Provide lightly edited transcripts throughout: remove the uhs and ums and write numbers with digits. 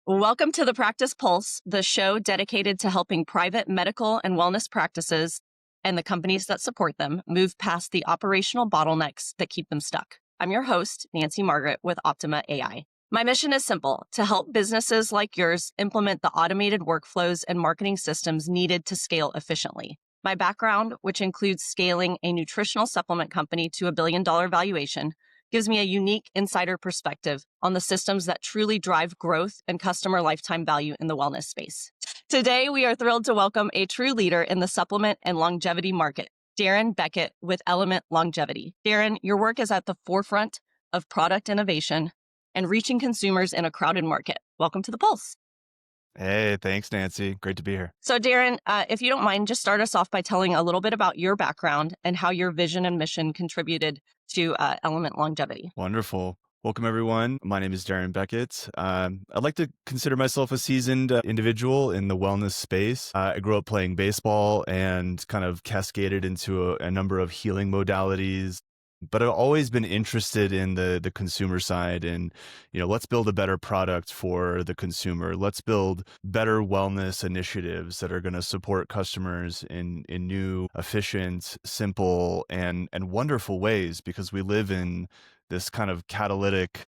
Welcome to the Practice Pulse, the show dedicated to helping private medical and wellness practices and the companies that support them move past the operational bottlenecks that keep them stuck. I'm your host, Nancy Margaret with Optima AI. My mission is simple: to help businesses like yours implement the automated workflows and marketing systems needed to scale efficiently. My background, which includes scaling a nutritional supplement company to $1 billion valuation, gives me a unique insider perspective on the systems that truly drive growth and customer lifetime value in the wellness space. Today, we are thrilled to welcome a true leader in the supplement and longevity market, Darren Becket with Element Longevity. Darren, your work is at the forefront of product innovation and reaching consumers in a crowded market. Welcome to the Pulse. Hey, thanks, Nancy. Great to be here. So Darren, if you don't mind, just start us off by telling a little bit about your background and how your vision and mission contributed to Element Longevity. Wonderful. Welcome, everyone. My name is Darren Becket. I'd like to consider myself a seasoned individual in the wellness space. I grew up playing baseball and kind of cascaded into a number of healing modalities. But I've always been interested in the consumer side and, let's build a better product for the consumer. Let's build better wellness initiatives that are going to support customers in new, efficient, simple, and wonderful ways, because we live in this kind of catalytic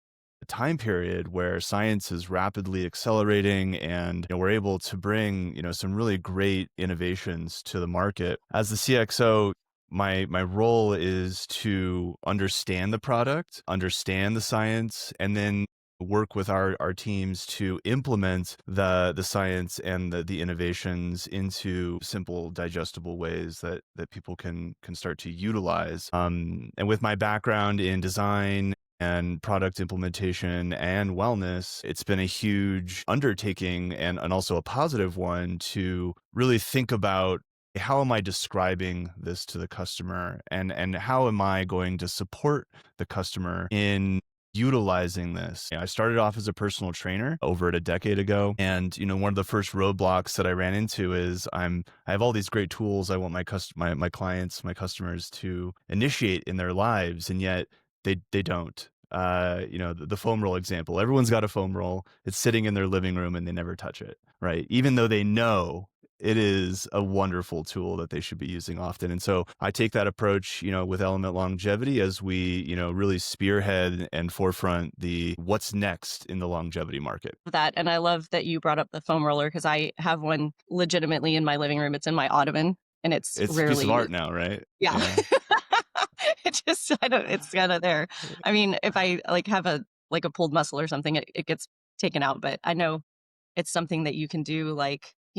time period where science is rapidly accelerating, and we're able to bring some really great innovations to the market. As the CXO, my role is to understand the product, understand the science, and then work with our teams to implement the science and the innovations into simple, digestible ways that people can start to utilize. And with my background in design and product implementation and wellness, it's been a huge undertaking and also a positive one to really think about, how am I describing this to the customer, and how am I going to support the customer in utilizing this? I started off as a personal trainer over a decade ago, and one of the first roadblocks that I ran into is I have all these great tools I want my clients, my customers to initiate in their lives, and yet they don't. The foam roll example. Everyone's got a foam roll. It's sitting in their living room and they never touch it, right? Even though they know it is a wonderful tool that they should be using often. And so I take that approach, with Element Longevity as we, really spearhead and forefront the what's next in the longevity market. And I love that you brought up the foam roller, because I have one legitimately in my living room. It's in my ottoman, and it's rarely a piece of art now, right? Yeah. It's kind of there. I mean, if I have a pulled muscle or something, it gets taken out, but I know it's something that you can do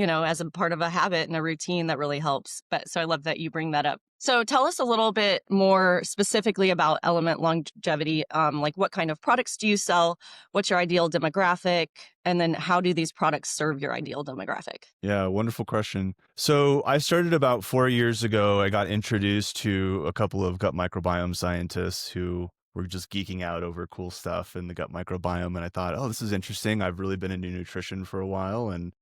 as a part of a habit and a routine that really helps. So I love that you bring that up. So tell us a little bit more specifically about Element Longevity. What kind of products do you sell? What's your ideal demographic? And then how do these products serve your ideal demographic? Yeah, wonderful question. So I started about 4 years ago. I got introduced to a couple of gut microbiome scientists who were just geeking out over cool stuff in the gut microbiome. And I thought, oh, this is interesting. I've really been into nutrition for a while, and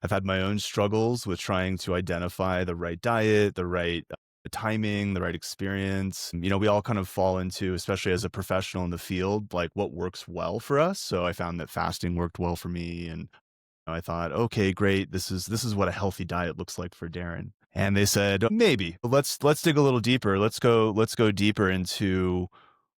I've had my own struggles with trying to identify the right diet, the right timing, the right experience. We all kind of fall into, especially as a professional in the field, what works well for us. So I found that fasting worked well for me, and I thought, okay, great. This is what a healthy diet looks like for Darren. And they said, maybe let's dig a little deeper. Let's go deeper into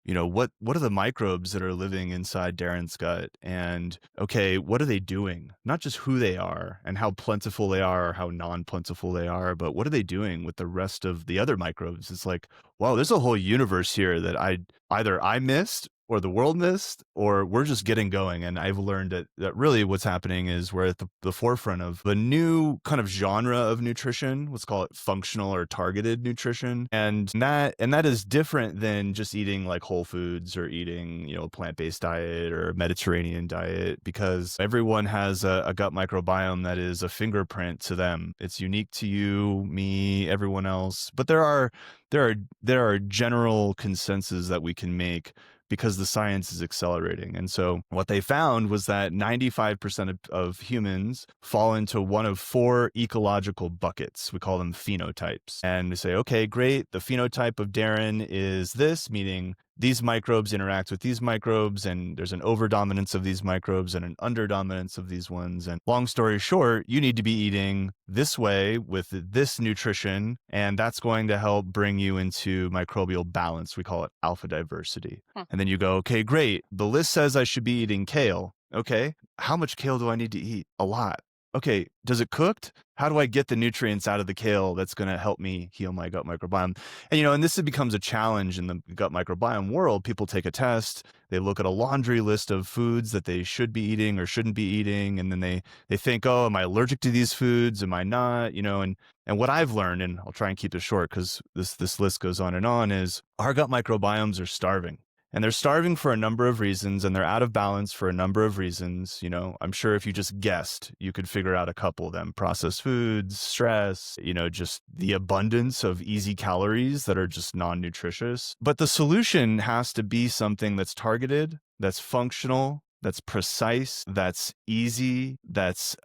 what are the microbes that are living inside Darren's gut? And okay, what are they doing? Not just who they are and how plentiful they are or how non-plentiful they are, but what are they doing with the rest of the other microbes? It's like, wow, there's a whole universe here that I missed, or the world missed, or we're just getting going. And I've learned that really what's happening is we're at the forefront of a new kind of genre of nutrition. Let's call it functional or targeted nutrition. And that is different than just eating whole foods or eating, a plant-based diet or a Mediterranean diet, because everyone has a gut microbiome that is a fingerprint to them. It's unique to you, me, everyone else. But there are general consensus that we can make because the science is accelerating. And so what they found was that 95% of humans fall into one of 4 ecological buckets. We call them phenotypes. And we say, okay, great. The phenotype of Darren is this, meaning these microbes interact with these microbes, and there's an overdominance of these microbes and an underdominance of these ones. And long story short, you need to be eating this way with this nutrition, and that's going to help bring you into microbial balance. We call it alpha diversity. And then you go, okay, great. The list says I should be eating kale. Okay, how much kale do I need to eat? A lot. Okay, does it cooked? How do I get the nutrients out of the kale that's going to help me heal my gut microbiome? And this becomes a challenge in the gut microbiome world. People take a test, they look at a laundry list of foods that they should be eating or shouldn't be eating, and then they think, oh, am I allergic to these foods? Am I not? And what I've learned, and I'll try and keep it short because this list goes on, is our gut microbiomes are starving. And they're starving for a number of reasons, and they're out of balance for a number of reasons. I'm sure if you just guessed, you could figure out a couple of them: processed foods, stress, just the abundance of easy calories that are just non-nutritious. But the solution has to be something that's targeted, that's functional, that's precise, that's easy, that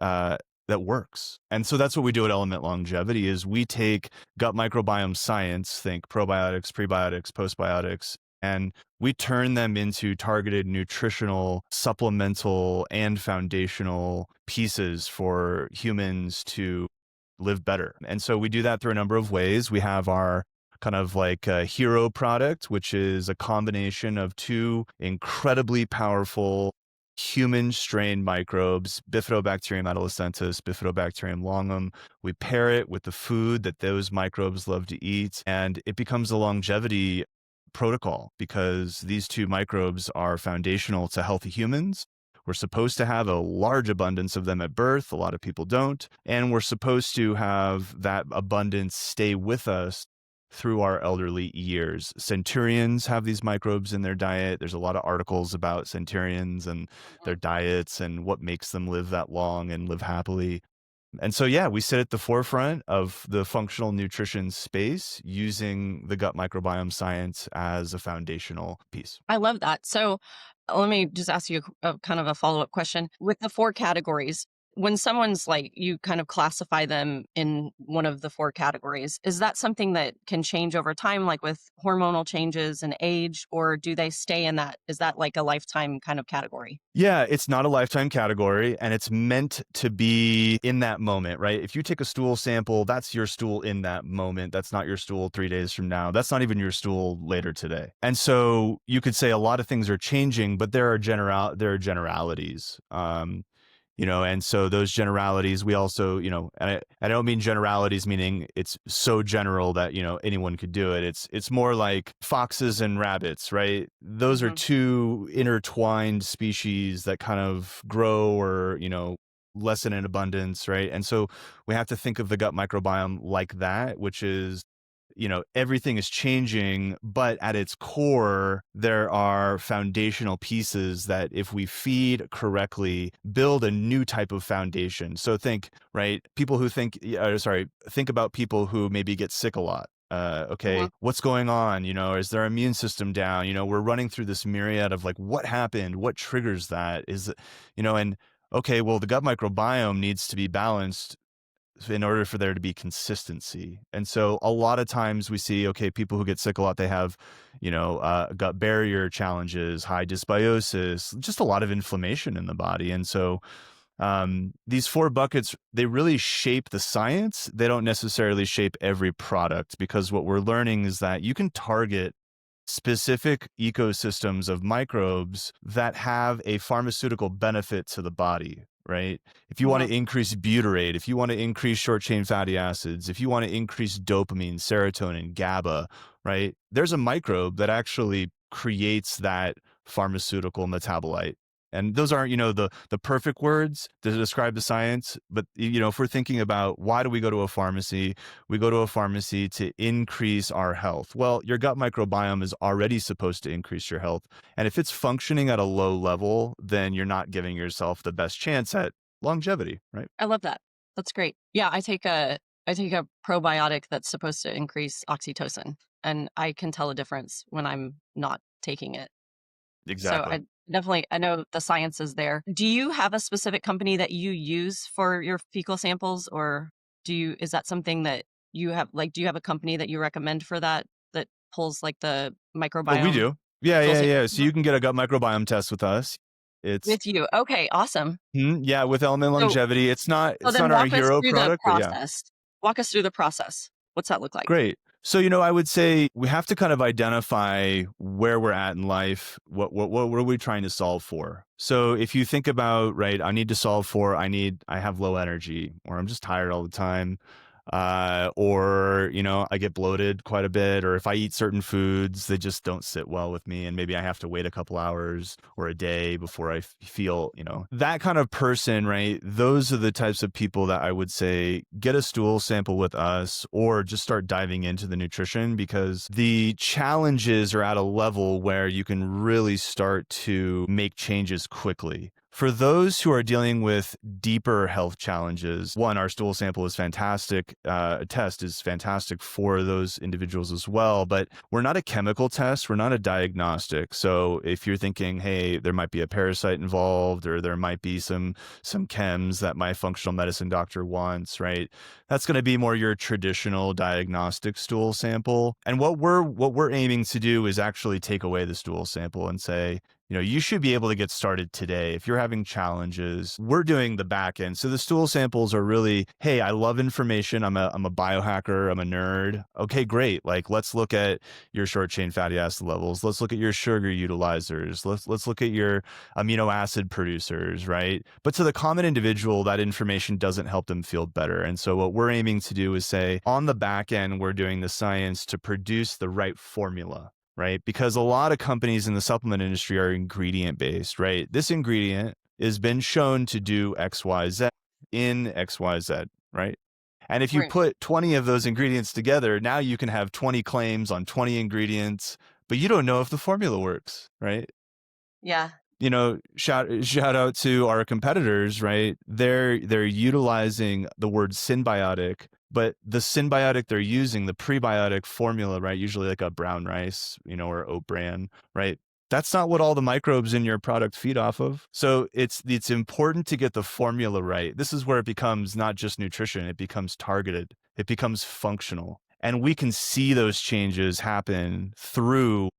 works. And so that's what we do at Element Longevity is we take gut microbiome science, think probiotics, prebiotics, postbiotics, and we turn them into targeted nutritional, supplemental, and foundational pieces for humans to live better. And so we do that through a number of ways. We have our kind of like a hero product, which is a combination of two incredibly powerful human strain microbes, Bifidobacterium adolescentis, Bifidobacterium longum. We pair it with the food that those microbes love to eat, and it becomes a longevity protocol because these two microbes are foundational to healthy humans. We're supposed to have a large abundance of them at birth. A lot of people don't. And we're supposed to have that abundance stay with us through our elderly years. Centurions have these microbes in their diet. There's a lot of articles about centurions and their diets and what makes them live that long and live happily. And so, yeah, we sit at the forefront of the functional nutrition space using the gut microbiome science as a foundational piece. I love that. So let me just ask you a kind of a follow-up question. With the four categories, when someone's like, you kind of classify them in one of the four categories, is that something that can change over time, like with hormonal changes and age, or do they stay in that? Is that like a lifetime kind of category? Yeah, it's not a lifetime category, and it's meant to be in that moment, right? If you take a stool sample, that's your stool in that moment. That's not your stool 3 days from now. That's not even your stool later today. And so you could say a lot of things are changing, but there are generalities. And so those generalities, we also, and I don't mean generalities meaning it's so general that, anyone could do it. It's more like foxes and rabbits, right? Those are two intertwined species that kind of grow or, lessen in abundance, right? And so we have to think of the gut microbiome like that, which is everything is changing, but at its core, there are foundational pieces that if we feed correctly, build a new type of foundation. So think about people who maybe get sick a lot. Okay, what's going on? Is their immune system down? We're running through this myriad of like, what happened? What triggers that? And okay, well, the gut microbiome needs to be balanced in order for there to be consistency. And so a lot of times we see, okay, people who get sick a lot, they have, gut barrier challenges, high dysbiosis, just a lot of inflammation in the body. And so these four buckets, they really shape the science. They don't necessarily shape every product, because what we're learning is that you can target specific ecosystems of microbes that have a pharmaceutical benefit to the body, right? If you want to increase butyrate, if you want to increase short chain fatty acids, if you want to increase dopamine, serotonin, GABA, right? There's a microbe that actually creates that pharmaceutical metabolite. And those aren't, the perfect words to describe the science. But, if we're thinking about why do we go to a pharmacy, we go to a pharmacy to increase our health. Well, your gut microbiome is already supposed to increase your health. And if it's functioning at a low level, then you're not giving yourself the best chance at longevity, right? I love that. That's great. Yeah, I take a probiotic that's supposed to increase oxytocin, and I can tell a difference when I'm not taking it. So Exactly. I know the science is there. Do you have a specific company that you use for your fecal samples, or is that something that you have, like, do you have a company that you recommend for that pulls like the Oh, we microbiome? do. stool sample Yeah. So you can get a gut microbiome test with us. It's with you. Okay, awesome. yeah, with Element So Longevity. so It's then not our walk us hero through the product, but yeah. process. Walk us through the process. What's that look like? Great. So, I would say we have to kind of identify where we're at in life. What are we trying to solve for? So if you think about, right, I need to solve for, I have low energy, or I'm just tired all the time. Or, I get bloated quite a bit, or if I eat certain foods, they just don't sit well with me. And maybe I have to wait a couple hours or a day before I feel, that kind of person, right? Those are the types of people that I would say get a stool sample with us, or just start diving into the nutrition, because the challenges are at a level where you can really start to make changes quickly. For those who are dealing with deeper health challenges, one, our stool sample is fantastic. A test is fantastic for those individuals as well. But we're not a chemical test. We're not a diagnostic. So if you're thinking, hey, there might be a parasite involved, or there might be some chems that my functional medicine doctor wants, right? That's going to be more your traditional diagnostic stool sample. And what we're aiming to do is actually take away the stool sample and say, you should be able to get started today. If you're having challenges, we're doing the back end. So the stool samples are really, hey, I love information. I'm a biohacker. I'm a nerd. Okay, great. Like, let's look at your short chain fatty acid levels. Let's look at your sugar utilizers. Let's look at your amino acid producers, right? But to the common individual, that information doesn't help them feel better. And so what we're aiming to do is say, on the back end, we're doing the science to produce the right formula. Right? Because a lot of companies in the supplement industry are ingredient based, right? This ingredient has been shown to do XYZ in XYZ, right? And if you Right. put 20 of those ingredients together, now you can have 20 claims on 20 ingredients, but you don't know if the formula works, right? Yeah. Shout out to our competitors, right? They're utilizing the word symbiotic, but the symbiotic they're using, the prebiotic formula, right? Usually like a brown rice, or oat bran, right? That's not what all the microbes in your product feed off of. So it's important to get the formula right. This is where it becomes not just nutrition, it becomes targeted, it becomes functional. And we can see those changes happen through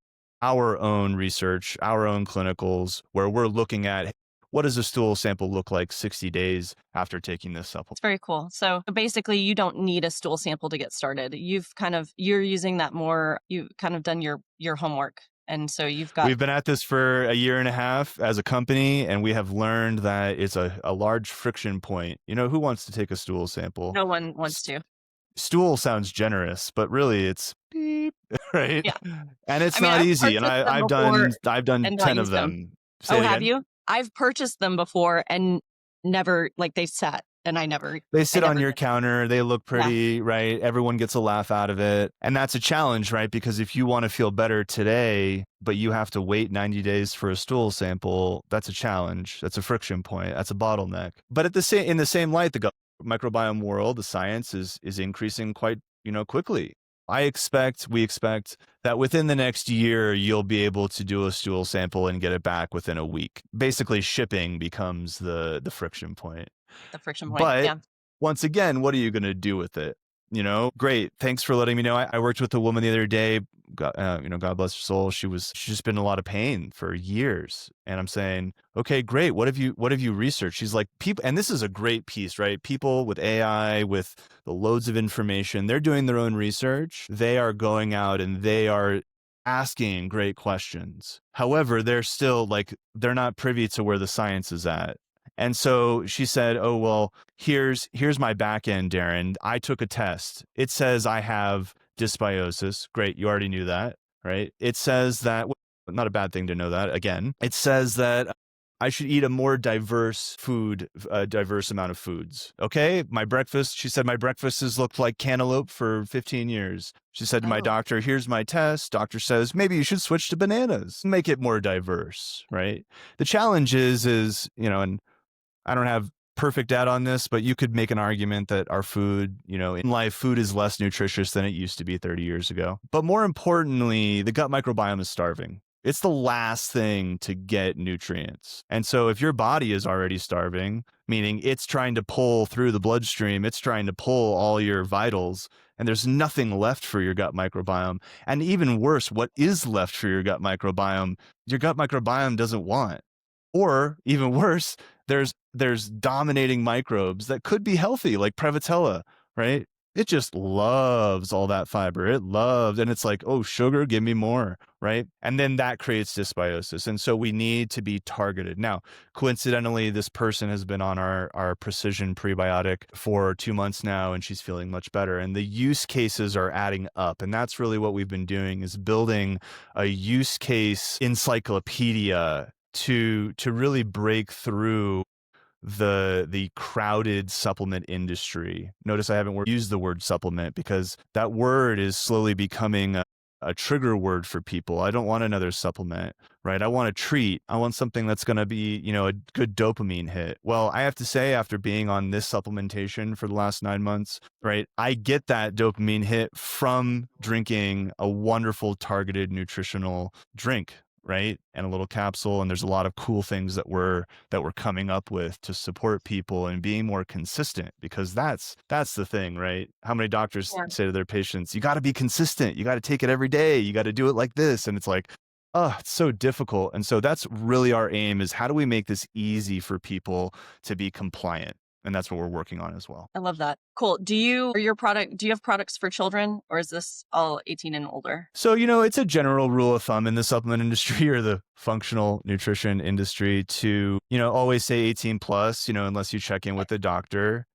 our own research, our own clinicals, where we're looking at what does a stool sample look like 60 days after taking this supplement. It's very cool. So basically, you don't need a stool sample to get started. You're using that more, you've kind of done your homework. And so We've been at this for a year and a half as a company, and we have learned that it's a large friction point. Who wants to take a stool sample? no one wants to. Stool sounds generous, but really it's beep, right? Yeah. And it's I mean, not I've easy. And purchased them I've before done and not 10 of used them. them. Say Oh, it have again. you? I've purchased them before and never, like, they sat and I They sit on never your did. counter. They look Yeah. pretty, right? Everyone gets a laugh out of it. And that's a challenge, right? Because if you want to feel better today, but you have to wait 90 days for a stool sample, that's a challenge. That's a friction point. That's a bottleneck. But in the same light, the gut microbiome world, the science is increasing quite, quickly. We expect that within the next year, you'll be able to do a stool sample and get it back within a week. Basically, shipping becomes the friction point. The friction point. But Yeah. once again, what are you going to do with it? Great. Thanks for letting me know. I worked with a woman the other day. God, God bless her soul. She's just been in a lot of pain for years. And I'm saying, okay, great. What have you researched? She's like, people, and this is a great piece, right? People with AI, with the loads of information, they're doing their own research. They are going out and they are asking great questions. However, they're still they're not privy to where the science is at. And so she said, oh, well, here's my back end, Darren. I took a test. It says I have dysbiosis. Great. You already knew that, right? It says that, not a bad thing to know that. Again, it says that I should eat a more diverse amount of foods. Okay. She said, my breakfast has looked like cantaloupe for 15 years. She said to my Oh. doctor, here's my test. Doctor says, maybe you should switch to bananas, make it more diverse, right? The challenge is, and I don't have perfect data on this, but you could make an argument that our food, in life, food is less nutritious than it used to be 30 years ago. But more importantly, the gut microbiome is starving. It's the last thing to get nutrients. And so if your body is already starving, meaning it's trying to pull through the bloodstream, it's trying to pull all your vitals, and there's nothing left for your gut microbiome. And even worse, what is left for your gut microbiome doesn't want. Or even worse, there's dominating microbes that could be healthy, like Prevotella, right? It just loves all that fiber. It loves, and it's like, oh, sugar, give me more, right? And then that creates dysbiosis. And so we need to be targeted. Now, coincidentally, this person has been on our precision prebiotic for 2 months now, and she's feeling much better. And the use cases are adding up. And that's really what we've been doing, is building a use case encyclopedia to really break through the crowded supplement industry. Notice I haven't used the word supplement because that word is slowly becoming a trigger word for people. I don't want another supplement, right? I want a treat. I want something that's going to be, a good dopamine hit. Well, I have to say, after being on this supplementation for the last 9 months, right, I get that dopamine hit from drinking a wonderful targeted nutritional drink, right? And a little capsule. And there's a lot of cool things that we're coming up with to support people and being more consistent, because that's the thing, right? How many doctors say to their patients, you got to be consistent. You got to take it every day. You got to do it like this. And it's like, oh, it's so difficult. And so that's really our aim, is how do we make this easy for people to be compliant? And that's what we're working on as well. I love that. Cool. Do you have products for children, or is this all 18 and older? So, it's a general rule of thumb in the supplement industry or the functional nutrition industry to, always say 18 plus, unless you check in with the doctor.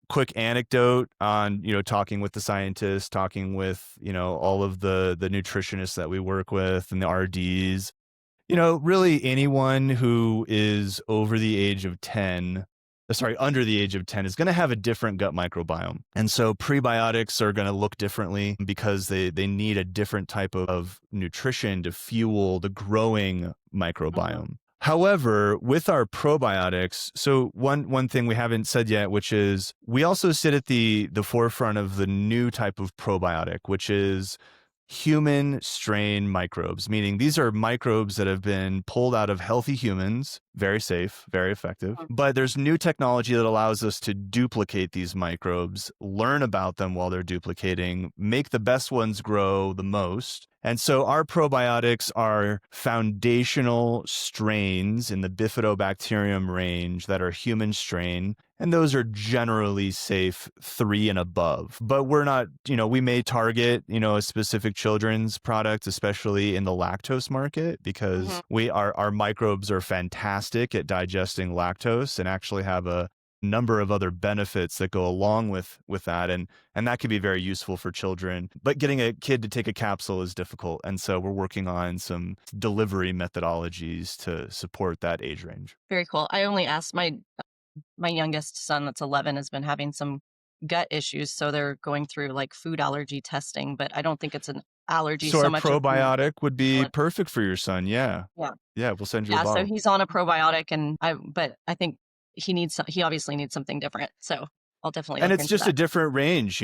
Quick anecdote on, talking with the scientists, talking with, all of the nutritionists that we work with and the RDs, really anyone who is under the age of 10 is going to have a different gut microbiome. And so prebiotics are going to look differently because they need a different type of nutrition to fuel the growing microbiome. However, with our probiotics, so one thing we haven't said yet, which is we also sit at the forefront of the new type of probiotic, which is human strain microbes, meaning these are microbes that have been pulled out of healthy humans, very safe, very effective. But there's new technology that allows us to duplicate these microbes, learn about them while they're duplicating, make the best ones grow the most. And so our probiotics are foundational strains in the bifidobacterium range that are human strain. And those are generally safe 3 and above. But we're not, we may target, a specific children's product, especially in the lactose market, because our microbes are fantastic at digesting lactose and actually have a number of other benefits that go along with that. And that can be very useful for children. But getting a kid to take a capsule is difficult. And so we're working on some delivery methodologies to support that age range. Very cool. I only asked my youngest son, that's 11, has been having some gut issues. So they're going through like food allergy testing, but I don't think it's an allergy so much. So a probiotic would be perfect for your son. Yeah. Yeah. We'll send you a bottle. So he's on a probiotic, but I think he obviously needs something different. So I'll definitely. And it's just a different range,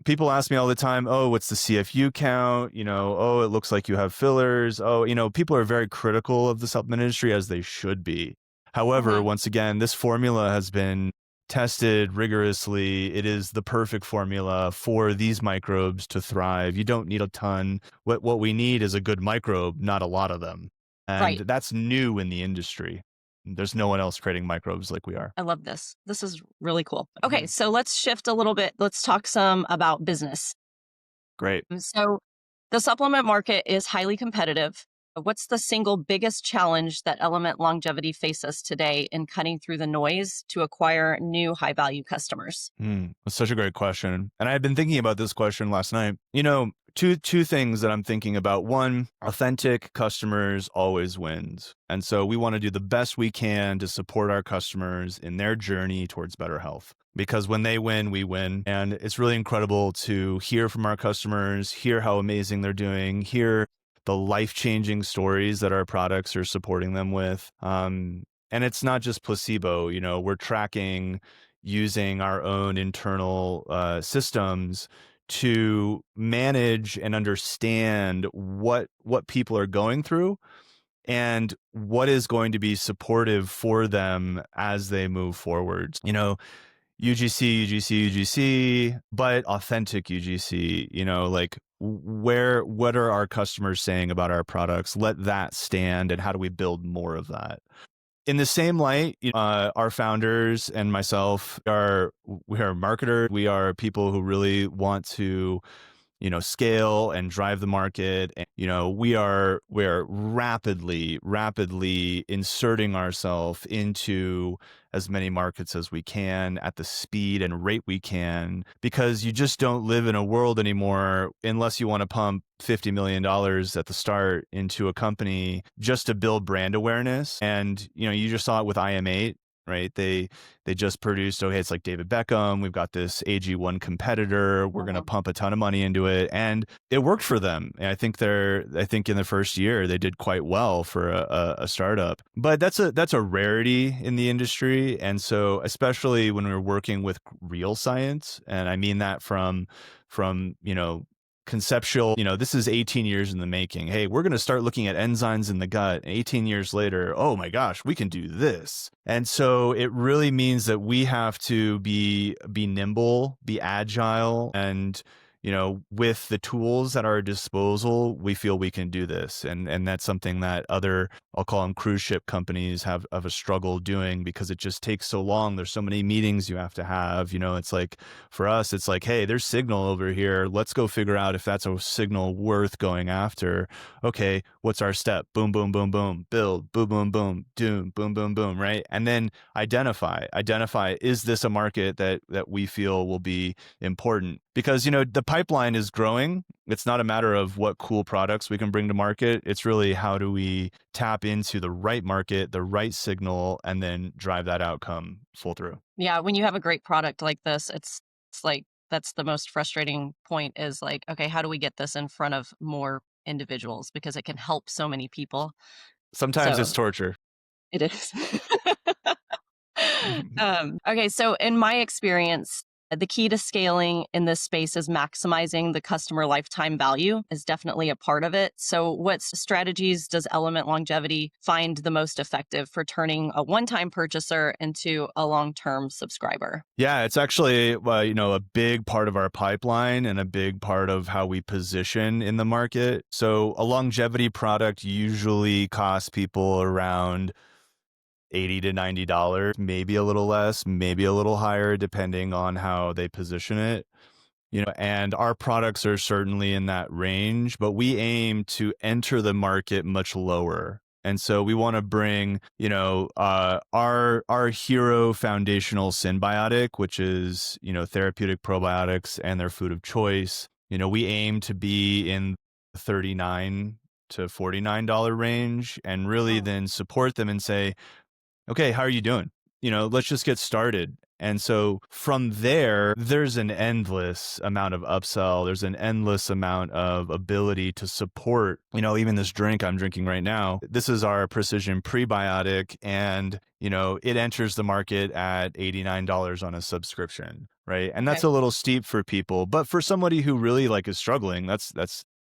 people ask me all the time, oh, what's the CFU count? Oh, it looks like you have fillers. Oh, people are very critical of the supplement industry, as they should be. However, once again, this formula has been tested rigorously. It is the perfect formula for these microbes to thrive. You don't need a ton. What we need is a good microbe, not a lot of them. And that's new in the industry. There's no one else creating microbes like we are. I love this. This is really cool. Okay, so let's shift a little bit. Let's talk some about business. Great. So the supplement market is highly competitive. What's the single biggest challenge that Element Longevity faces today in cutting through the noise to acquire new high-value customers? That's such a great question. And I had been thinking about this question last night. Two things that I'm thinking about. One, authentic customers always wins. And so we want to do the best we can to support our customers in their journey towards better health. Because when they win, we win. And it's really incredible to hear from our customers, hear how amazing they're doing, hear the life-changing stories that our products are supporting them with. And it's not just placebo. We're tracking using our own internal systems to manage and understand what people are going through and what is going to be supportive for them as they move forward. UGC, UGC, UGC, but authentic UGC, like what are our customers saying about our products? Let that stand. And how do we build more of that? In the same light, our founders and myself we are marketers. We are people who really want to scale and drive the market. And, we're rapidly inserting ourselves into as many markets as we can at the speed and rate we can, because you just don't live in a world anymore unless you want to pump $50 million at the start into a company just to build brand awareness. And, you just saw it with IM8. Right. They just produced, okay, it's like David Beckham. We've got this AG1 competitor. We're going to pump a ton of money into it. And it worked for them. And I think in the first year, they did quite well for a startup. But that's a rarity in the industry. And so especially when we're working with real science, and I mean that from conceptual, this is 18 years in the making. Hey, we're going to start looking at enzymes in the gut. 18 years later, oh my gosh, we can do this. And so it really means that we have to be nimble, be agile, and with the tools at our disposal, we feel we can do this. And that's something that other, I'll call them cruise ship companies, have a struggle doing, because it just takes so long. There's so many meetings you have to have. It's like, for us, it's like, hey, there's signal over here. Let's go figure out if that's a signal worth going after. Okay, what's our step? Boom, boom, boom, boom. Build, boom, boom, boom, doom, boom, boom, boom, right? And then identify, is this a market that we feel will be important? Because, the pipeline is growing. It's not a matter of what cool products we can bring to market. It's really, how do we tap into the right market, the right signal, and then drive that outcome full through. Yeah, when you have a great product like this, it's like, that's the most frustrating point, is like, okay, how do we get this in front of more individuals? Because it can help so many people. Sometimes So it's torture. it is. Okay, so in my experience, the key to scaling in this space is maximizing the customer lifetime value is definitely a part of it. So what strategies does Element Longevity find the most effective for turning a one-time purchaser into a long-term subscriber? Yeah, it's actually, a big part of our pipeline and a big part of how we position in the market. So a longevity product usually costs people around $80 to $90, maybe a little less, maybe a little higher, depending on how they position it. And our products are certainly in that range, but we aim to enter the market much lower. And so we want to bring, our hero foundational symbiotic, which is, therapeutic probiotics and their food of choice. We aim to be in $39 to $49 range, and really then support them and say, okay, how are you doing? Let's just get started. And so from there, there's an endless amount of upsell. There's an endless amount of ability to support, even this drink I'm drinking right now. This is our precision prebiotic, and, it enters the market at $89 on a subscription, right? And that's a little steep for people, but for somebody who really is struggling, that's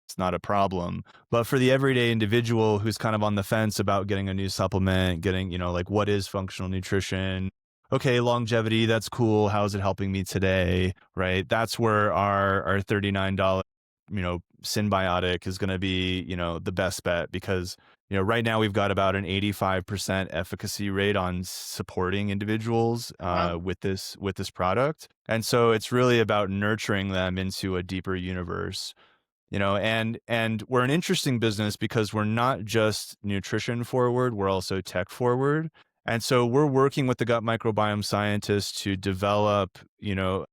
it's not a problem. But for the everyday individual who's kind of on the fence about getting a new supplement, getting, what is functional nutrition? Okay, longevity, that's cool. How is it helping me today? Right? That's where our $39, symbiotic is going to be, the best bet, because, right now we've got about an 85% efficacy rate on supporting individuals with this product. And so it's really about nurturing them into a deeper universe. And we're an interesting business because we're not just nutrition forward, we're also tech forward. And so we're working with the gut microbiome scientists to develop, a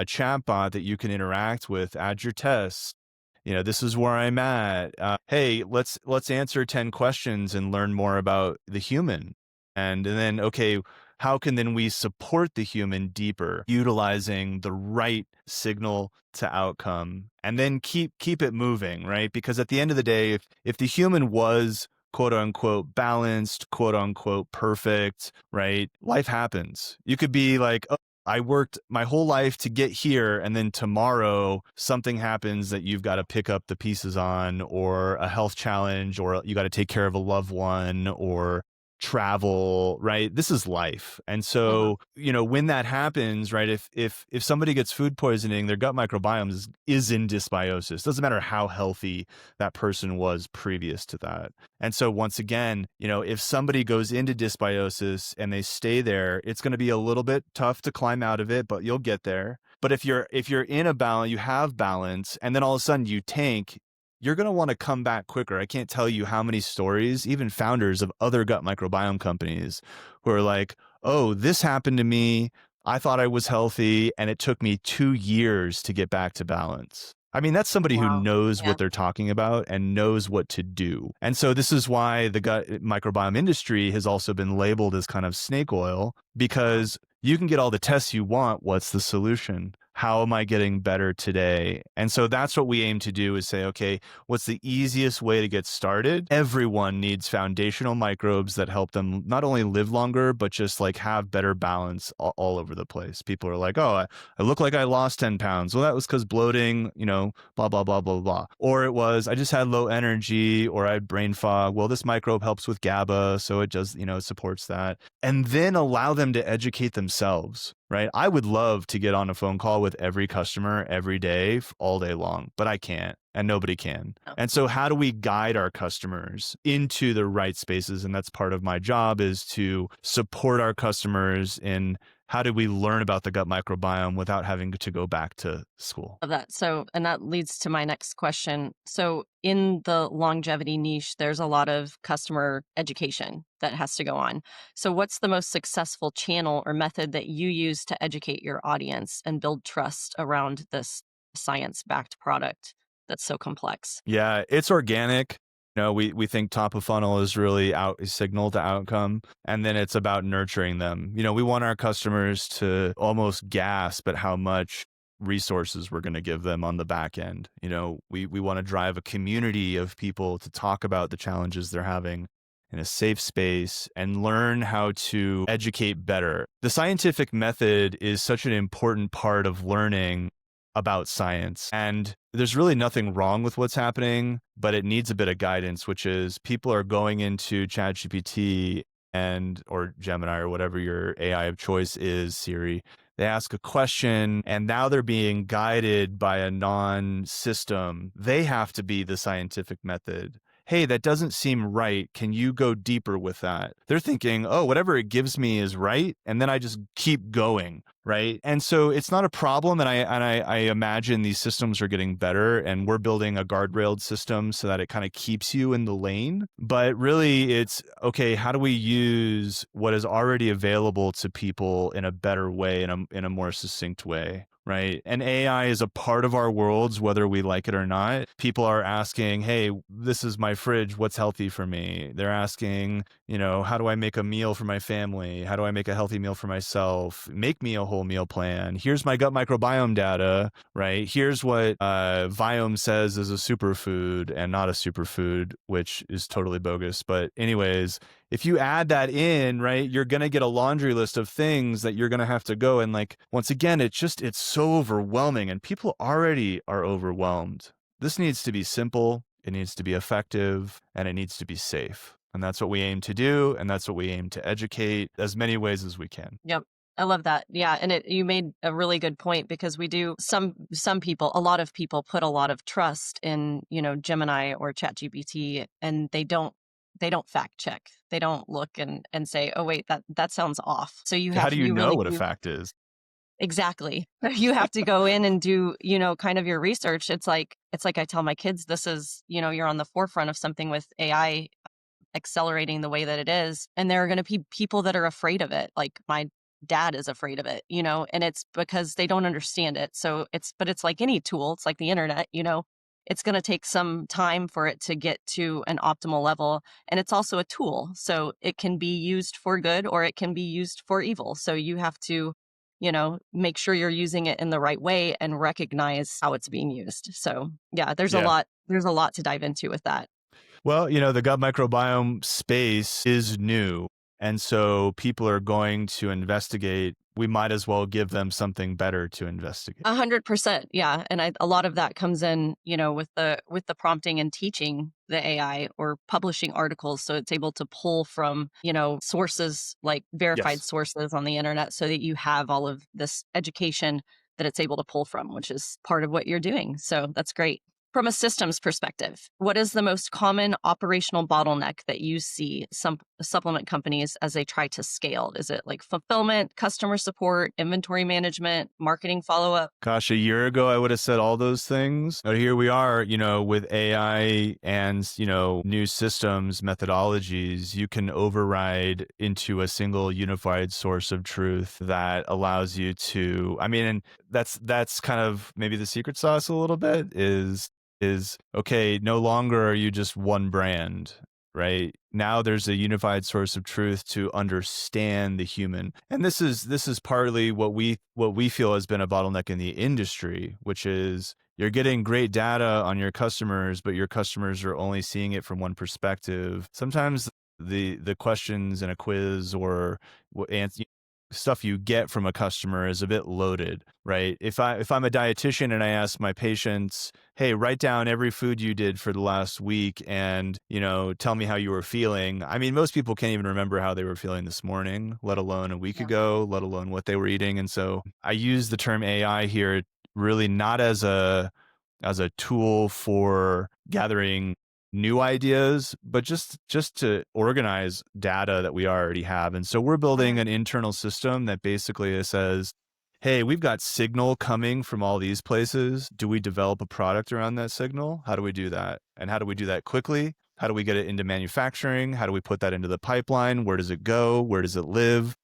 chatbot that you can interact with, add your tests. This is where I'm at. Hey, let's answer 10 questions and learn more about the human. And then, okay, how can then we support the human deeper, utilizing the right signal to outcome, and then keep it moving, right? Because at the end of the day, if the human was quote unquote balanced, quote unquote perfect, right? Life happens. You could be like, oh, I worked my whole life to get here, and then tomorrow something happens that you've got to pick up the pieces on, or a health challenge, or you got to take care of a loved one, or travel, right? This is life. And Mhm. so, when that happens, right, if somebody gets food poisoning, their gut microbiome is in dysbiosis. Doesn't matter how healthy that person was previous to that. And so once again, if somebody goes into dysbiosis and they stay there, it's going to be a little bit tough to climb out of it, but you'll get there. But if you're in a balance, you have balance, and then all of a sudden you tank, you're going to want to come back quicker. I can't tell you how many stories, even founders of other gut microbiome companies who are like, oh, this happened to me. I thought I was healthy, and it took me 2 years to get back to balance. I mean, that's somebody who Wow. knows Yeah. what they're talking about and knows what to do. And so this is why the gut microbiome industry has also been labeled as kind of snake oil, Uh-huh. because you can get all the tests you want. What's the solution? How am I getting better today? And so that's what we aim to do, is say, okay, what's the easiest way to get started? Everyone needs foundational microbes that help them not only live longer, but just like have better balance all over the place. People are like, oh, I look like I lost 10 pounds. Well, that was because bloating, blah, blah, blah, blah, blah. Or it was, I just had low energy, or I had brain fog. Well, this microbe helps with GABA. So it does, supports that. And then allow them to educate themselves, right? I would love to get on a phone call with every customer every day, all day long, but I can't, and nobody can. Oh. And so how do we guide our customers into the right spaces? And that's part of my job, is to support our customers in how do we learn about the gut microbiome without having to go back to school. Of that. So, and that leads to my next question. So, in the longevity niche, there's a lot of customer education that has to go on. So, what's the most successful channel or method that you use to educate your audience and build trust around this science-backed product that's so complex? Yeah, it's organic. We think top of funnel is really signal to outcome, and then it's about nurturing them. We want our customers to almost gasp at how much resources we're going to give them on the back end. We want to drive a community of people to talk about the challenges they're having in a safe space and learn how to educate better. The scientific method is such an important part of learning about science. And there's really nothing wrong with what's happening, but it needs a bit of guidance, which is people are going into ChatGPT or Gemini or whatever your AI of choice is, Siri. They ask a question, and now they're being guided by a non-system. They have to be the scientific method. Hey, that doesn't seem right. Can you go deeper with that? They're thinking, oh, whatever it gives me is right. And then I just keep going, right? And so it's not a problem. And I imagine these systems are getting better, and we're building a guardrailed system so that it kind of keeps you in the lane. But really it's, okay, how do we use what is already available to people in a better way, in a more succinct way? Right. And AI is a part of our worlds, whether we like it or not. People are asking, hey, this is my fridge. What's healthy for me? They're asking, how do I make a meal for my family? How do I make a healthy meal for myself? Make me a whole meal plan. Here's my gut microbiome data, right? Here's what Viome says is a superfood and not a superfood, which is totally bogus. But anyways, if you add that in, right, you're going to get a laundry list of things that you're going to have to go. And like, once again, it's so overwhelming, and people already are overwhelmed. This needs to be simple. It needs to be effective, and it needs to be safe. And that's what we aim to do. And that's what we aim to educate as many ways as we can. Yep. I love that. Yeah, and you made a really good point, because we do some people, a lot of people put a lot of trust in, Gemini or ChatGPT, and they don't fact check. They don't look and say, "Oh wait, that sounds off." So How do you you know really what a do. fact is? Exactly. You have to go in and do, kind of your research. It's like I tell my kids, this is, you're on the forefront of something with AI accelerating the way that it is. And there are going to be people that are afraid of it. Like my dad is afraid of it, and it's because they don't understand it. But it's like any tool. It's like the internet, it's going to take some time for it to get to an optimal level. And it's also a tool. So it can be used for good, or it can be used for evil. So you have to, make sure you're using it in the right way and recognize how it's being used. So yeah, Yeah. there's a lot to dive into with that. Well, the gut microbiome space is new. And so people are going to investigate. We might as well give them something better to investigate. 100%. Yeah. And a lot of that comes in, with the prompting and teaching the AI or publishing articles. So it's able to pull from, sources like verified Yes. sources on the internet so that you have all of this education that it's able to pull from, which is part of what you're doing. So that's great. From a systems perspective, what is the most common operational bottleneck that you see some supplement companies as they try to scale? Is it like fulfillment, customer support, inventory management, marketing follow-up? Gosh, a year ago, I would have said all those things. But here we are, with AI and, new systems, methodologies, you can override into a single unified source of truth that allows you to, and that's kind of maybe the secret sauce a little bit is okay, no longer are you just one brand, right? Now there's a unified source of truth to understand the human. And this is partly what we feel has been a bottleneck in the industry, which is you're getting great data on your customers, but your customers are only seeing it from one perspective. Sometimes the questions in a quiz or stuff you get from a customer is a bit loaded, right? If I'm a dietitian and I ask my patients, hey, write down every food you did for the last week and, tell me how you were feeling. Most people can't even remember how they were feeling this morning, let alone a week Yeah. ago, let alone what they were eating. And so I use the term AI here really not as a tool for gathering new ideas, but just to organize data that we already have. And so we're building an internal system that basically says, hey, we've got signal coming from all these places. Do we develop a product around that signal? How do we do that? And how do we do that quickly? How do we get it into manufacturing? How do we put that into the pipeline? Where does it go? Where does it live?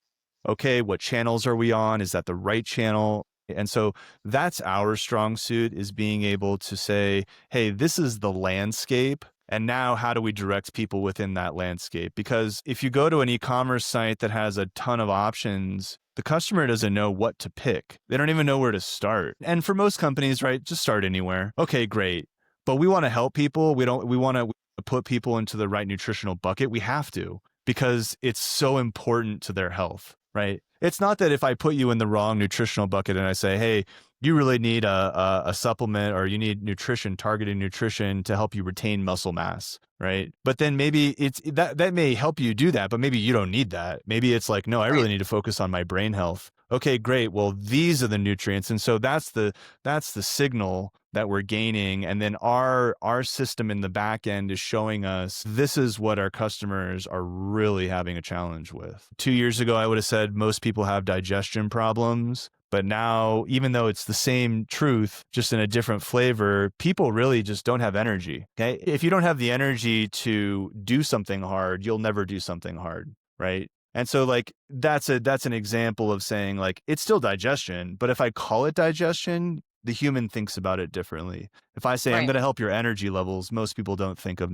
Okay, what channels are we on? Is that the right channel? And so that's our strong suit, is being able to say, hey, this is the landscape. And now how do we direct people within that landscape? Because if you go to an e-commerce site that has a ton of options, the customer doesn't know what to pick. They don't even know where to start. And for most companies, right, just start anywhere. Okay, great. But we want to help people. We want to put people into the right nutritional bucket. We have to, because it's so important to their health, right? It's not that if I put you in the wrong nutritional bucket and I say, hey, you really need a supplement, or you need targeted nutrition to help you retain muscle mass, right? But then maybe it's that may help you do that, but maybe you don't need that. Maybe it's like, no, I really need to focus on my brain health. Okay, great. Well, these are the nutrients. And so that's the signal that we're gaining. And then our system in the back end is showing us this is what our customers are really having a challenge with. 2 years ago, I would have said most people have digestion problems. But now, even though it's the same truth, just in a different flavor, people really just don't have energy. Okay. If you don't have the energy to do something hard, you'll never do something hard. Right. And so that's an example of saying it's still digestion, but if I call it digestion, the human thinks about it differently. If I say I'm going to help your energy levels, most people don't think of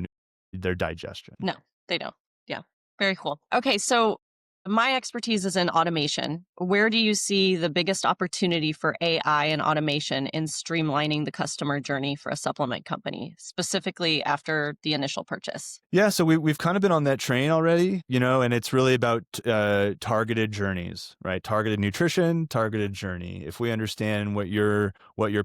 their digestion. No, they don't. Yeah. Very cool. Okay. So my expertise is in automation. Where do you see the biggest opportunity for AI and automation in streamlining the customer journey for a supplement company, specifically after the initial purchase? Yeah, so we've kind of been on that train already, and it's really about targeted journeys, right? Targeted nutrition, targeted journey. If we understand what your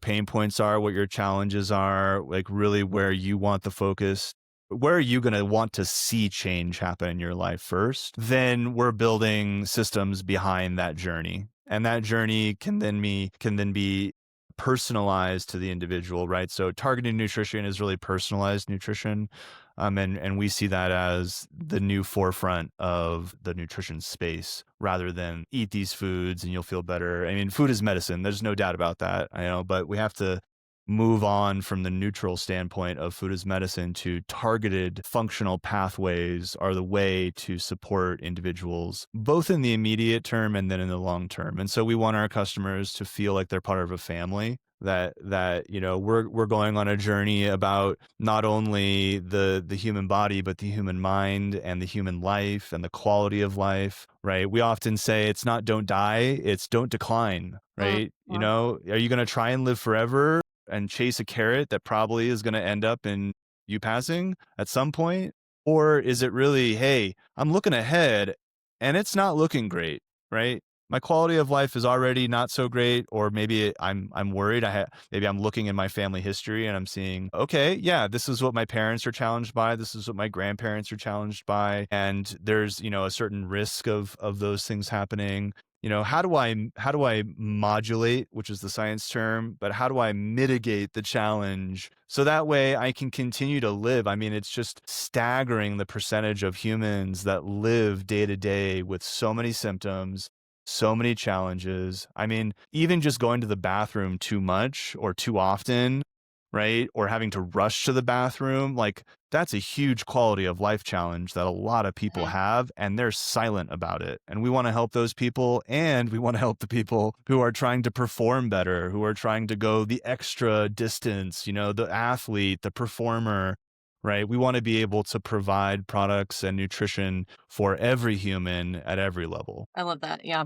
pain points are, what your challenges are, really where you want the focus, where are you going to want to see change happen in your life first, then we're building systems behind that journey. And that journey can then be personalized to the individual, right? So targeted nutrition is really personalized nutrition. And we see that as the new forefront of the nutrition space, rather than eat these foods and you'll feel better. Food is medicine. There's no doubt about that, but we have to move on from the neutral standpoint of food as medicine to targeted functional pathways are the way to support individuals, both in the immediate term and then in the long term. And so we want our customers to feel like they're part of a family, that we're going on a journey about not only the human body, but the human mind and the human life and the quality of life, right? We often say it's not don't die, it's don't decline, right? Are you going to try and live forever and chase a carrot that probably is going to end up in you passing at some point? Or is it really, hey, I'm looking ahead and it's not looking great, right? My quality of life is already not so great, or maybe I'm worried. Maybe I'm looking in my family history and I'm seeing, okay, yeah, this is what my parents are challenged by. This is what my grandparents are challenged by, and there's a certain risk of those things happening. How do I modulate, which is the science term, but how do I mitigate the challenge so that way I can continue to live? I mean, it's just staggering the percentage of humans that live day to day with so many symptoms, so many challenges. I mean, even just going to the bathroom too much or too often, right? Or having to rush to the bathroom, like that's a huge quality of life challenge that a lot of people Mhm. have, and they're silent about it. And we want to help those people, and we want to help the people who are trying to perform better, who are trying to go the extra distance, the athlete, the performer, right? We want to be able to provide products and nutrition for every human at every level. I love that. Yeah.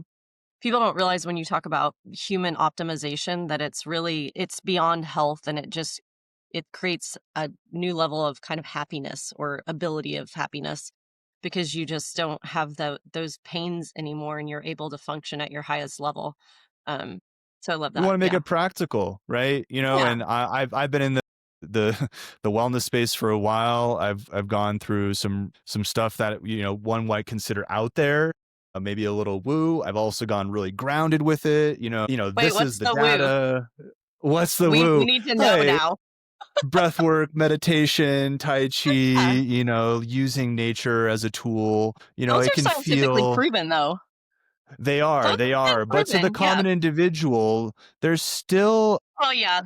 People don't realize when you talk about human optimization that it's beyond health, and it creates a new level of kind of happiness or ability of happiness because you just don't have those pains anymore and you're able to function at your highest level. Um, so I love We that. want to make Yeah. it practical, right? Yeah. And I've been in the the wellness space for a while. I've gone through some stuff that one might consider out there, maybe a little woo. I've also gone really grounded with it. Wait, This is what's the the woo? data. What's the We woo? need to know Hey, now. breath work, meditation, tai chi, Yeah. using nature as a tool. Those It are can scientifically feel. proven though. They Those are, they have been are. But to the proven. Yeah. common individual, there's still, Oh yeah.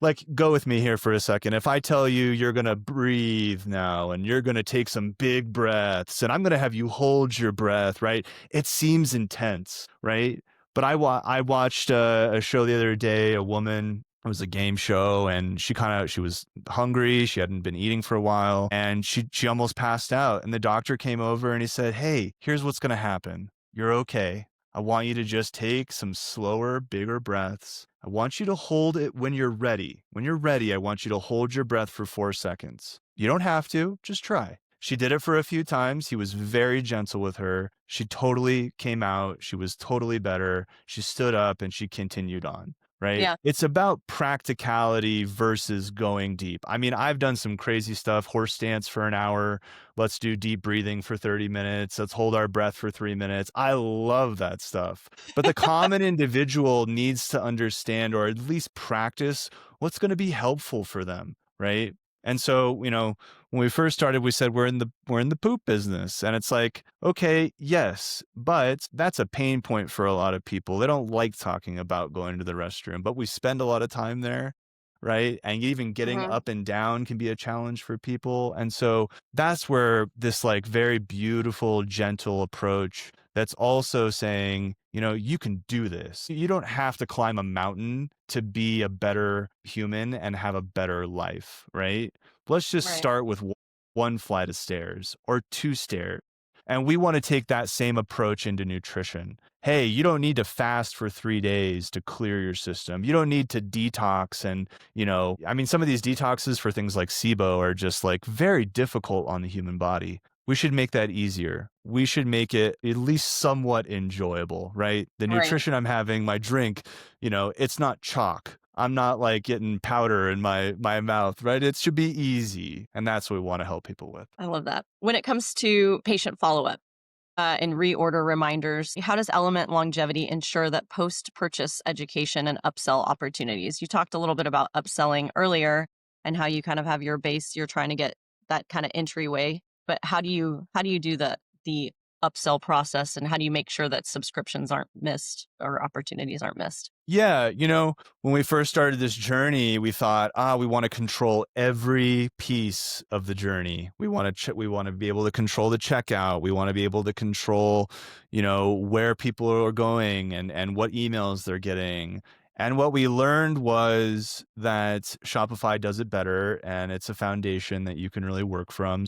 like, go with me here for a second. If I tell you you're going to breathe now and you're going to take some big breaths and I'm going to have you hold your breath, right? It seems intense, right? But I watched a show the other day, a woman, it was a game show, and she was hungry. She hadn't been eating for a while, and she almost passed out. And the doctor came over and he said, "Hey, here's what's going to happen. You're okay. I want you to just take some slower, bigger breaths. I want you to hold it when you're ready. When you're ready, I want you to hold your breath for 4 seconds. You don't have to, just try." She did it for a few times. He was very gentle with her. She totally came out. She was totally better. She stood up and she continued on, right? Yeah. It's about practicality versus going deep. I mean, I've done some crazy stuff, horse stance for an hour. Let's do deep breathing for 30 minutes. Let's hold our breath for 3 minutes. I love that stuff. But the common individual needs to understand, or at least practice, what's going to be helpful for them, right? And so, when we first started, we said we're in the poop business, and it's like, okay, yes, but that's a pain point for a lot of people. They don't like talking about going to the restroom, but we spend a lot of time there, right? And even getting Mhm. up and down can be a challenge for people. And so that's where this like very beautiful, gentle approach that's also saying, you can do this. You don't have to climb a mountain to be a better human and have a better life, right? Let's just Right. start with one flight of stairs or two stairs. And we want to take that same approach into nutrition. Hey, you don't need to fast for 3 days to clear your system. You don't need to detox. And, I mean, some of these detoxes for things like SIBO are just like very difficult on the human body. We should make that easier. We should make it at least somewhat enjoyable, right? The Right. nutrition I'm having, my drink, it's not chalk. I'm not like getting powder in my mouth, right? It should be easy. And that's what we want to help people with. I love that. When it comes to patient follow-up, and reorder reminders, how does Element Longevity ensure that post-purchase education and upsell opportunities? You talked a little bit about upselling earlier and how you kind of have your base, you're trying to get that kind of entryway, but how do you do the upsell process, and how do you make sure that subscriptions aren't missed or opportunities aren't missed? Yeah, when we first started this journey, we thought, we want to control every piece of the journey. We want to be able to control the checkout. We want to be able to control, where people are going and what emails they're getting. And what we learned was that Shopify does it better, and it's a foundation that you can really work from.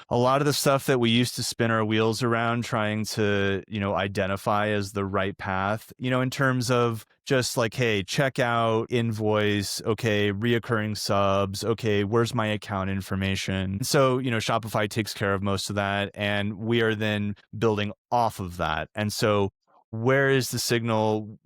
a lot of the stuff that we used to spin our wheels around trying to, identify as the right path, in terms of just like, hey, checkout, invoice, okay, reoccurring subs, okay, where's my account information? So, Shopify takes care of most of that, and we are then building off of that. And so where is the signal,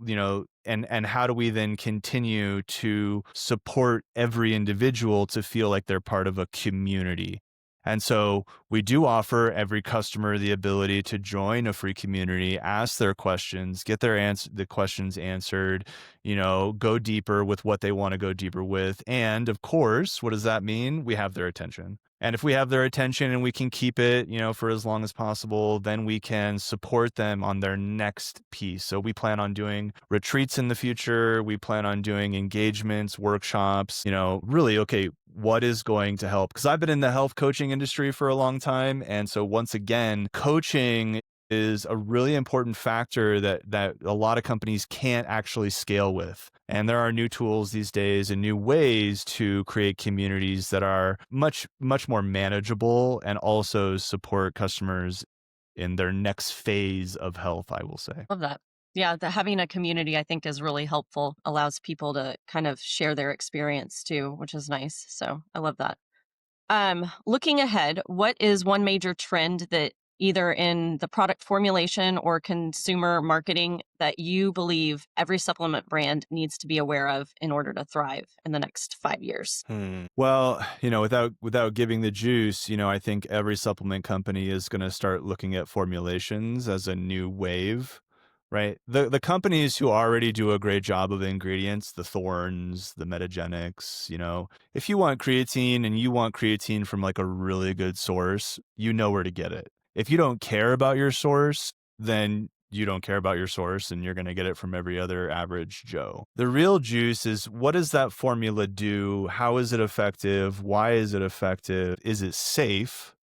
and how do we then continue to support every individual to feel like they're part of a community? And so we do offer every customer the ability to join a free community, ask their questions, get the questions answered, go deeper with what they want to go deeper with. And of course, what does that mean? We have their attention. And if we have their attention and we can keep it, for as long as possible, then we can support them on their next piece. So we plan on doing retreats in the future. We plan on doing engagements, workshops, really, okay, what is going to help? Because I've been in the health coaching industry for a long time. And so once again, coaching is a really important factor that a lot of companies can't actually scale with. And there are new tools these days and new ways to create communities that are much, much more manageable and also support customers in their next phase of health, I will say. Love that. Yeah, having a community, I think, is really helpful, allows people to kind of share their experience too, which is nice. So I love that. Looking ahead, what is one major trend that either in the product formulation or consumer marketing that you believe every supplement brand needs to be aware of in order to thrive in the next 5 years? Well, without giving the juice, I think every supplement company is going to start looking at formulations as a new wave, right? The companies who already do a great job of ingredients, the Thorns, the Metagenics, if you want creatine and you want creatine from like a really good source, you know where to get it. If you don't care about your source, then you don't care about your source and you're going to get it from every other average Joe. The real juice is, what does that formula do? How is it effective? Why is it effective? Is it safe?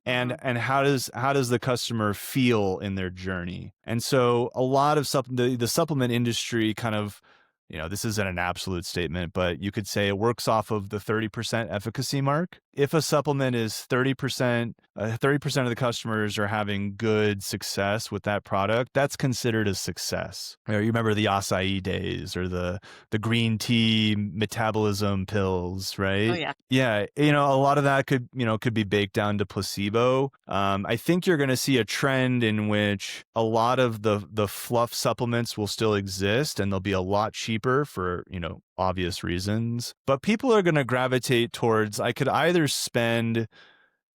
And how does the customer feel in their journey? And so a lot of the supplement industry kind of, this isn't an absolute statement, but you could say it works off of the 30% efficacy mark. If a supplement is 30%, 30% of the customers are having good success with that product, that's considered a success. You remember the acai days or the green tea metabolism pills, right? Oh, yeah. Yeah, a lot of that could be baked down to placebo. I think you're going to see a trend in which a lot of the fluff supplements will still exist and they'll be a lot cheaper for, obvious reasons. But people are going to gravitate towards, I could either spend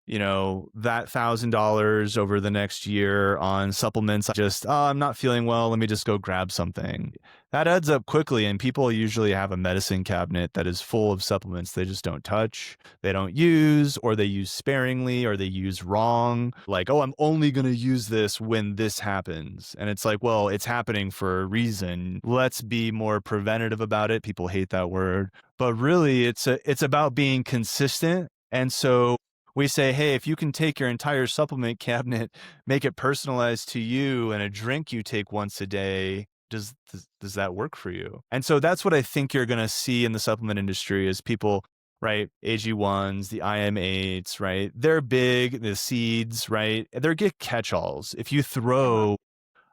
that $1,000 over the next year on supplements. I'm not feeling well. Let me just go grab something. That adds up quickly. And people usually have a medicine cabinet that is full of supplements they just don't touch, they don't use, or they use sparingly, or they use wrong. Like, oh, I'm only going to use this when this happens. And it's like, well, it's happening for a reason. Let's be more preventative about it. People hate that word. But really, it's about being consistent. And so we say, hey, if you can take your entire supplement cabinet, make it personalized to you and a drink you take once a day, does that work for you? And so that's what I think you're going to see in the supplement industry is people, right? AG1s, the IM8s, right? They're big, the seeds, right? They're good catch-alls. If you throw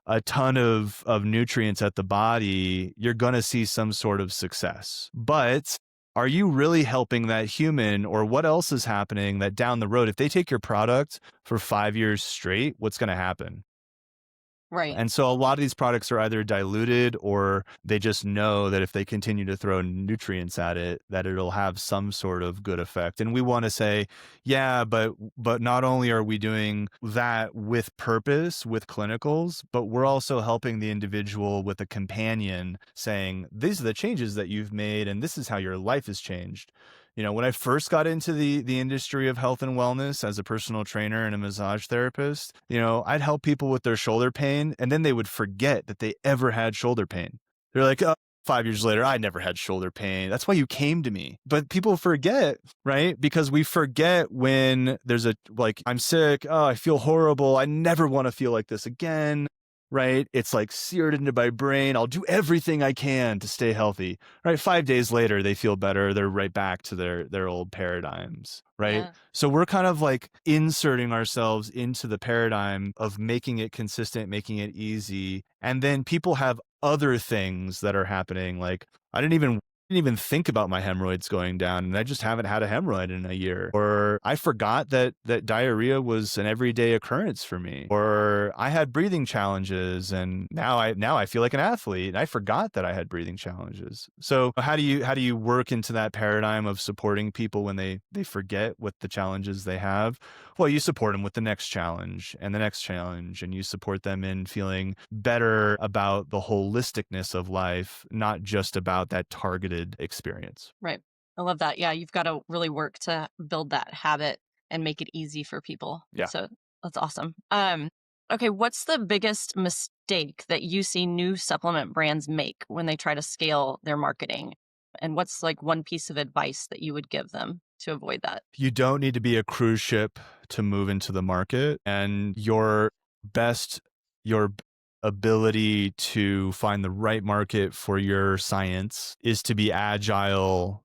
a ton of nutrients at the body, you're going to see some sort of success. But are you really helping that human, or what else is happening that down the road, if they take your product for 5 years straight, what's going to happen? Right. And so a lot of these products are either diluted or they just know that if they continue to throw nutrients at it, that it'll have some sort of good effect. And we want to say, yeah, but not only are we doing that with purpose, with clinicals, but we're also helping the individual with a companion saying, these are the changes that you've made and this is how your life has changed. When I first got into the industry of health and wellness as a personal trainer and a massage therapist, I'd help people with their shoulder pain, and then they would forget that they ever had shoulder pain. They're like, oh, 5 years later, I never had shoulder pain. That's why you came to me. But people forget, right? Because we forget when there's I'm sick. Oh, I feel horrible. I never want to feel like this again. right? It's like seared into my brain. I'll do everything I can to stay healthy, right? 5 days later, they feel better. They're right back to their old paradigms, right? Yeah. So we're kind of like inserting ourselves into the paradigm of making it consistent, making it easy. And then people have other things that are happening. Like I didn't even think about my hemorrhoids going down, and I just haven't had a hemorrhoid in a year. Or I forgot that diarrhea was an everyday occurrence for me. Or I had breathing challenges, and now I feel like an athlete, and I forgot that I had breathing challenges. So how do you work into that paradigm of supporting people when they forget what the challenges they have? Well, you support them with the next challenge and the next challenge, and you support them in feeling better about the holisticness of life, not just about that targeted experience. Right. I love that. Yeah, you've got to really work to build that habit and make it easy for people. Yeah. So that's awesome. Okay, what's the biggest mistake that you see new supplement brands make when they try to scale their marketing? And what's like one piece of advice that you would give them to avoid that? You don't need to be a cruise ship to move into the market, and best your ability to find the right market for your science is to be agile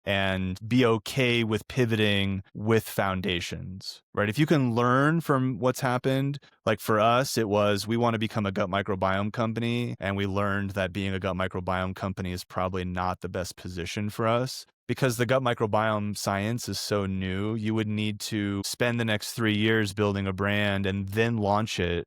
and be okay with pivoting with foundations, right? If you can learn from what's happened, like for us, it was we want to become a gut microbiome company. And we learned that being a gut microbiome company is probably not the best position for us because the gut microbiome science is so new. You would need to spend the next 3 years building a brand and then launch it,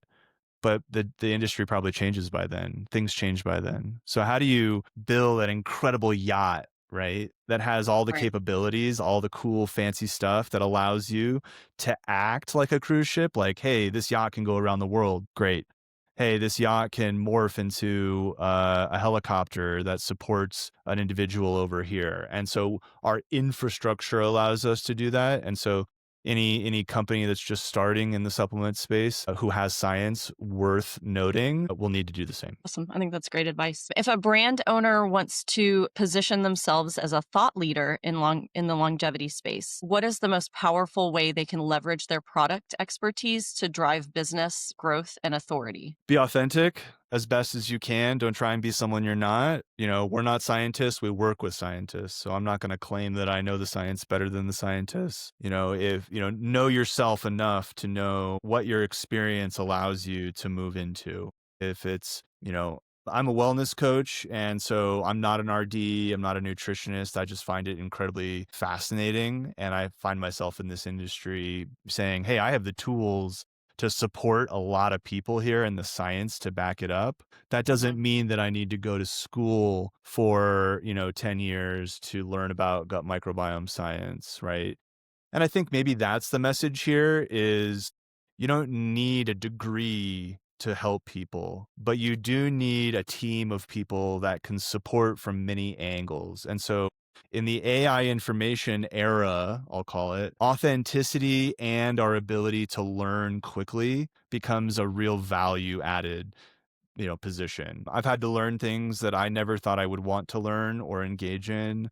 but the industry probably changes by then. Things change by then. So how do you build an incredible yacht, right? That has all the Right. capabilities, all the cool fancy stuff that allows you to act like a cruise ship. Like, hey, this yacht can go around the world. Great. Hey, this yacht can morph into a helicopter that supports an individual over here. And so our infrastructure allows us to do that. And so any company that's just starting in the supplement space who has science worth noting will need to do the same. Awesome. I think that's great advice. If a brand owner wants to position themselves as a thought leader in the longevity space, what is the most powerful way they can leverage their product expertise to drive business growth and authority? Be authentic as best as you can. Don't try and be someone you're not. We're not scientists. We work with scientists. So I'm not going to claim that I know the science better than the scientists. If, know yourself enough to know what your experience allows you to move into. If it's, I'm a wellness coach, and so I'm not an RD, I'm not a nutritionist. I just find it incredibly fascinating. And I find myself in this industry saying, hey, I have the tools to support a lot of people here and the science to back it up. That doesn't Mhm. mean that I need to go to school for, 10 years to learn about gut microbiome science, right? And I think maybe that's the message here is you don't need a degree to help people, but you do need a team of people that can support from many angles. And so in the AI information era, I'll call it, authenticity and our ability to learn quickly becomes a real value added position. I've had to learn things that I never thought I would want to learn or engage in.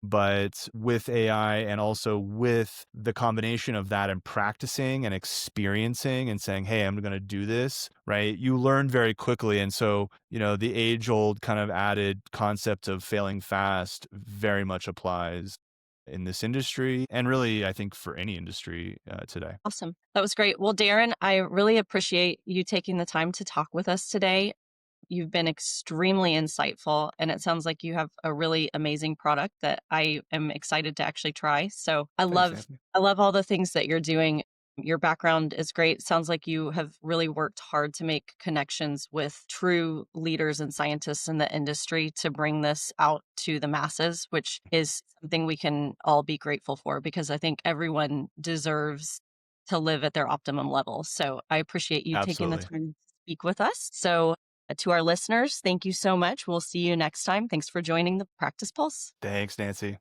But with AI and also with the combination of that and practicing and experiencing and saying, hey, I'm going to do this, right? You learn very quickly. And so, the age old kind of added concept of failing fast very much applies in this industry. And really, I think for any industry today. Awesome. That was great. Well, Darren, I really appreciate you taking the time to talk with us today. You've been extremely insightful, and it sounds like you have a really amazing product that I am excited to actually try. So Thanks, Anthony. I love all the things that you're doing. Your background is great. Sounds like you have really worked hard to make connections with true leaders and scientists in the industry to bring this out to the masses, which is something we can all be grateful for because I think everyone deserves to live at their optimum level. So I appreciate you taking the Absolutely. time to speak with us. So to our listeners, thank you so much. We'll see you next time. Thanks for joining the Practice Pulse. Thanks, Nancy.